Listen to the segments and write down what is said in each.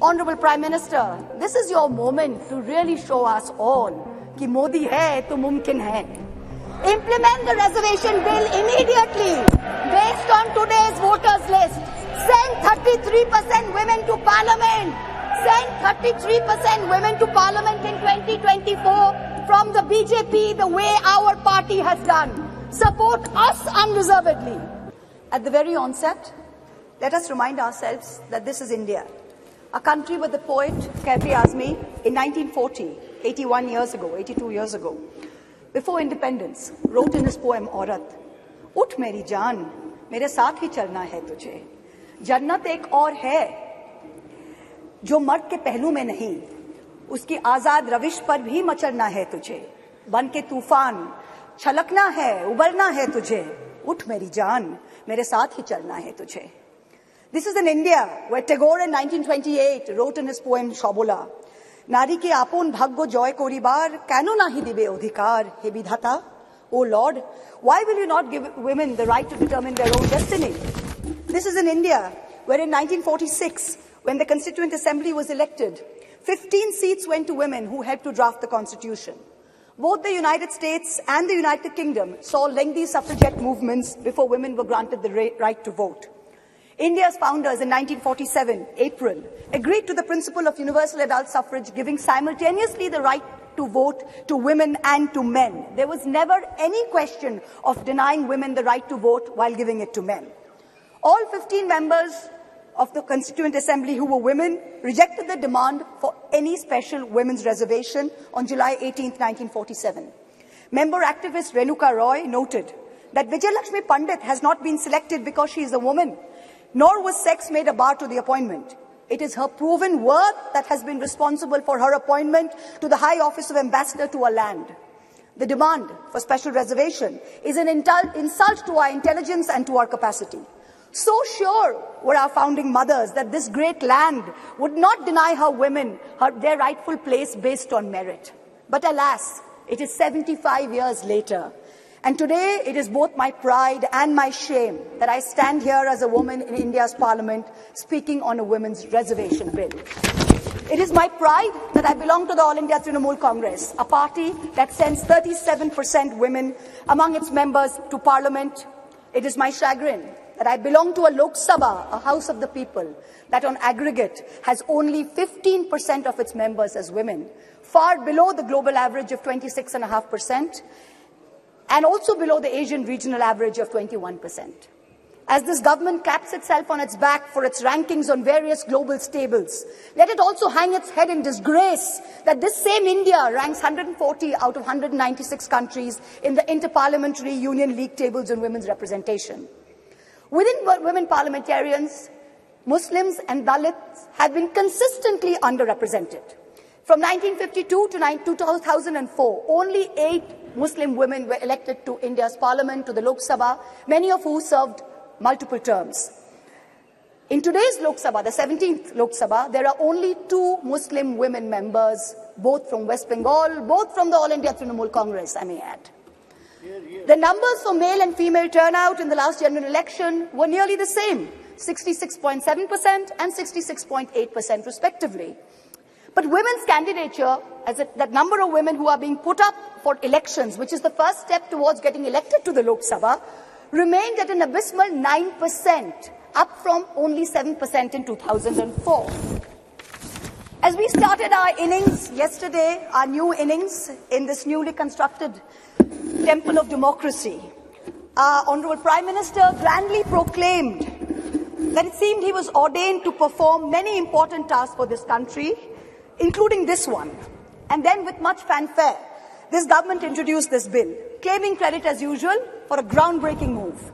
Honorable Prime Minister, this is your moment to really show us all कि मोदी है तो मुमकिन है. Implement the reservation bill immediately based on today's voters list. Send 33% women to parliament. Send 33% women to parliament in 2024 from the BJP the way our party has done. Support us unreservedly. At the very onset, let us remind ourselves that this is India, a country with the poet Kafi Azmi in 1940, 81 years ago, 82 years ago, before independence, wrote in his poem Aurat, "Ut meri jaan, mere saath hi chalna hai tujhe. Jannat ek aur hai, jo mard ke pehlu mein nahi, uski आजाद रविश पर भी मचलना है तुझे. बन के तूफान, छलकना है, उबलना है तुझे. उठ मेरी जान, मेरे साथ ही चलना है तुझे." This is in India, where Tagore in 1928 wrote in his poem Shobola, "Nari ke apon bhaggo joy koribar, keno nahi dibe odhikar, he bidhata? O Lord, why will you not give women the right to determine their own destiny?" This is in India, where in 1946, when the Constituent Assembly was elected, 15 seats went to women who helped to draft the Constitution. Both the United States and the United Kingdom saw lengthy suffragette movements before women were granted the right to vote. India's founders in 1947, April, agreed to the principle of universal adult suffrage, giving simultaneously the right to vote to women and to men. There was never any question of denying women the right to vote while giving it to men. All 15 members of the Constituent Assembly who were women rejected the demand for any special women's reservation on July 18, 1947. Member activist Renuka Roy noted that Vijayalakshmi Pandit has not been selected because she is a woman, nor was sex made a bar to the appointment. It is her proven worth that has been responsible for her appointment to the high office of ambassador to a land. The demand for special reservation is an insult to our intelligence and to our capacity. So sure were our founding mothers that this great land would not deny her women their rightful place based on merit. But alas, it is 75 years later. And today, it is both my pride and my shame that I stand here as a woman in India's parliament speaking on a women's reservation bill. It is my pride that I belong to the All India Trinamool Congress, a party that sends 37% women among its members to parliament. It is my chagrin that I belong to a Lok Sabha, a house of the people, that on aggregate has only 15% of its members as women, far below the global average of 26.5%. and also below the Asian regional average of 21%. As this government claps itself on its back for its rankings on various global stables, let it also hang its head in disgrace that this same India ranks 140 out of 196 countries in the Inter-Parliamentary Union League tables on women's representation. Within women parliamentarians, Muslims and Dalits have been consistently underrepresented. From 1952 to 2004, only 8 Muslim women were elected to India's parliament, to the Lok Sabha, many of whom served multiple terms. In today's Lok Sabha, the 17th Lok Sabha, there are only 2 Muslim women members, both from West Bengal, both from the All India Trinamool Congress, I may add. The numbers for male and female turnout in the last general election were nearly the same, 66.7% and 66.8% respectively. But women's candidature, that number of women who are being put up for elections, which is the first step towards getting elected to the Lok Sabha, remained at an abysmal 9%, up from only 7% in 2004. As we started our innings yesterday, our new innings in this newly constructed temple of democracy, our Honourable Prime Minister grandly proclaimed that it seemed he was ordained to perform many important tasks for this country, including this one. And then with much fanfare, this government introduced this bill, claiming credit as usual for a groundbreaking move.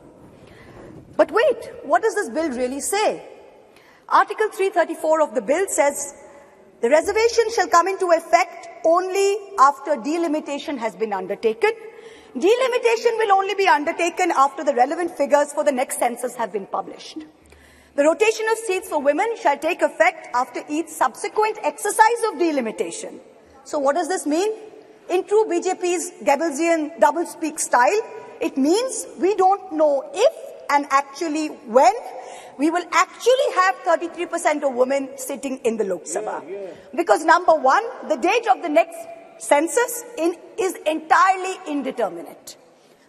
But wait, what does this bill really say? Article 334 of the bill says, the reservation shall come into effect only after delimitation has been undertaken. Delimitation will only be undertaken after the relevant figures for the next census have been published. The rotation of seats for women shall take effect after each subsequent exercise of delimitation. So what does this mean? In true BJP's Goebbelsian doublespeak style, it means we don't know if and actually when we will actually have 33% of women sitting in the Lok Sabha. Because number one, the date of the next census is entirely indeterminate.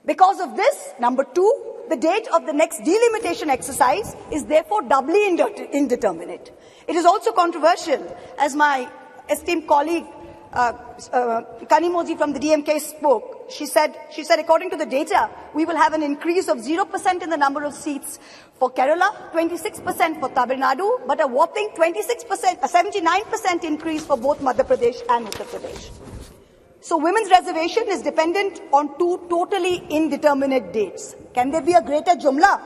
Because of this, number two, the date of the next delimitation exercise is therefore doubly indeterminate. It is also controversial, as my esteemed colleague Kanimoji from the DMK spoke. She said, according to the data, we will have an increase of 0% in the number of seats for Kerala, 26% for Tamil Nadu, but a whopping 79% increase for both Madhya Pradesh and Uttar Pradesh. So women's reservation is dependent on two totally indeterminate dates. Can there be a greater jumla?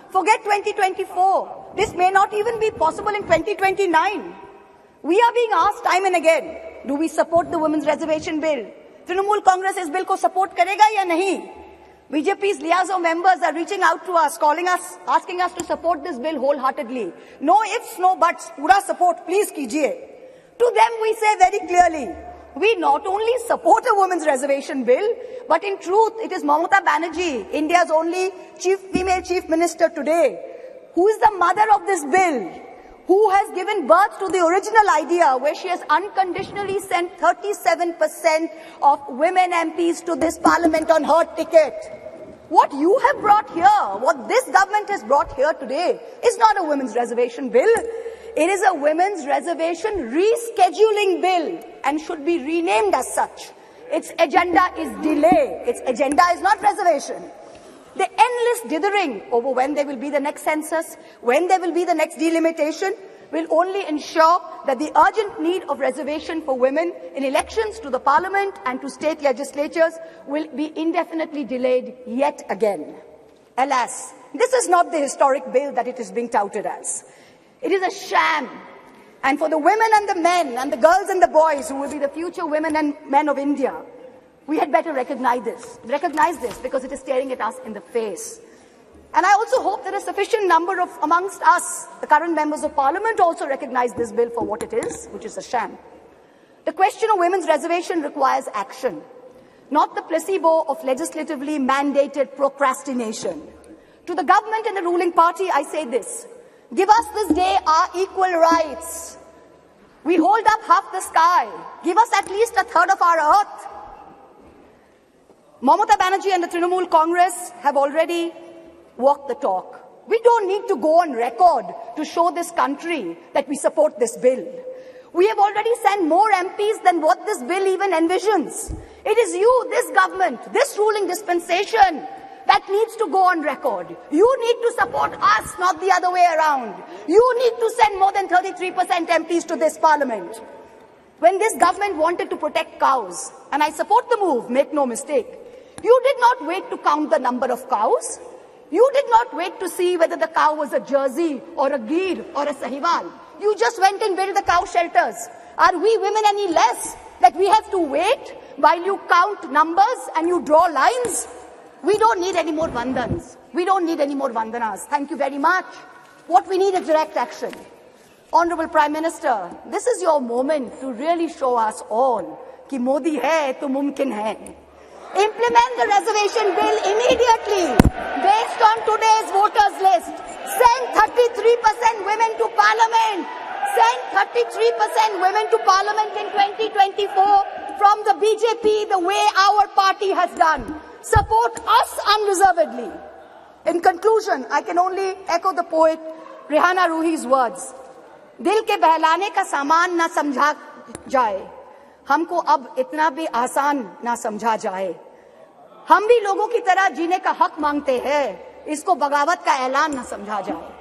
Forget 2024. This may not even be possible in 2029. We are being asked time and again, do we support the women's reservation bill? Trinamool Congress is bill ko support karega ya nahi? BJP's liaison members are reaching out to us, calling us, asking us to support this bill wholeheartedly. No ifs, no buts, pura support, please kijiye. To them we say very clearly, we not only support a women's reservation bill, but in truth, it is Mahua Moitra, India's only female chief minister today, who is the mother of this bill, who has given birth to the original idea where she has unconditionally sent 37% of women MPs to this parliament on her ticket. What you have brought here, what this government has brought here today, is not a women's reservation bill. It is a women's reservation rescheduling bill and should be renamed as such. Its agenda is delay. Its agenda is not reservation. The endless dithering over when there will be the next census, when there will be the next delimitation, will only ensure that the urgent need of reservation for women in elections to the parliament and to state legislatures will be indefinitely delayed yet again. Alas, this is not the historic bill that it is being touted as. It is a sham. And for the women and the men and the girls and the boys who will be the future women and men of India, we had better recognize this because it is staring at us in the face. And I also hope that a sufficient number of amongst us, the current members of parliament, also recognize this bill for what it is, which is a sham. The question of women's reservation requires action, not the placebo of legislatively mandated procrastination. To the government and the ruling party, I say this. Give us this day our equal rights. We hold up half the sky. Give us at least a third of our earth. Mamata Banerjee and the Trinamool Congress have already walked the talk. We don't need to go on record to show this country that we support this bill. We have already sent more MPs than what this bill even envisions. It is you, this government, this ruling dispensation that needs to go on record. You need to support us, not the other way around. You need to send more than 33% MPs to this parliament. When this government wanted to protect cows, and I support the move, make no mistake, you did not wait to count the number of cows. You did not wait to see whether the cow was a Jersey or a Gir or a Sahiwal. You just went and built the cow shelters. Are we women any less that we have to wait while you count numbers and you draw lines? We don't need any more vandans. We don't need any more vandanas. Thank you very much. What we need is direct action. Honorable Prime Minister, this is your moment to really show us all कि मोदी है तो मुमकिन है. Implement the reservation bill immediately based on today's voters list. Send 33% women to parliament. Send 33% women to parliament in 2024 from the BJP the way our party has done. Support us unreservedly. In conclusion, I can only echo the poet Rihanna Ruhi's words. दिल के बहलाने का सामान ना समझा जाए, हमको अब इतना भी आसान ना समझा जाए. हम भी लोगों की तरह जीने का हक मांगते हैं, इसको बगावत का ऐलान ना समझा जाए.